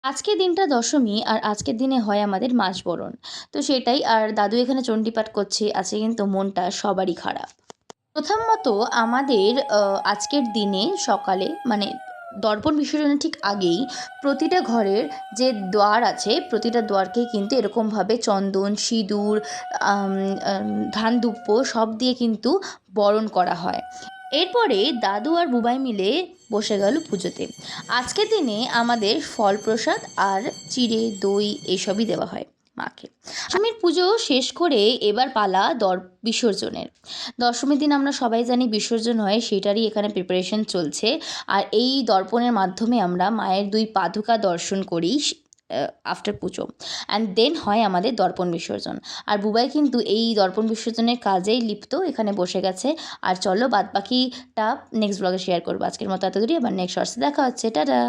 আজকের দিনটা দশমী আর আজকের দিনে হয় আমাদের মাস বরণ। তো সেটাই, আর দাদু এখানে চণ্ডীপাঠ করছে। আজকে কিন্তু মনটা সবারই খারাপ। প্রথমত আমাদের আজকের দিনে সকালে মানে দর্পণ বিসর্জনের ঠিক আগেই প্রতিটা ঘরের যে দ্বার আছে, প্রতিটা দ্বারকেই কিন্তু এরকমভাবে চন্দন, সিঁদুর, আম আম ধান-ধূপ সব দিয়ে কিন্তু বরণ করা হয়। এরপরে দাদু আর বুবাই মিলে বসে গেল পুজোতে। আজকের দিনে আমাদের ফল প্রসাদ আর চিঁড়ে, দই এসবই দেওয়া হয় মাকে। দশমীর পুজো শেষ করে এবার পালা বিসর্জনের। দশমীর দিন আমরা সবাই জানি বিসর্জন হয়, সেটারই এখানে প্রিপারেশন চলছে। আর এই দর্পণের মাধ্যমে আমরা মায়ের ২ পাদুকা দর্শন করি আফটার পুজো। অ্যান্ড দেন হয় আমাদের দর্পণ বিসর্জন। আর বুবাই কিন্তু এই দর্পণ বিসর্জনের কাজেই লিপ্ত, এখানে বসে গেছে। আর চলো বাদবাকিটা নেক্সট ব্লগে শেয়ার করবো। আজকের মতো এতদূরই, আবার নেক্সট শর্টসে দেখা হচ্ছে। টাটা।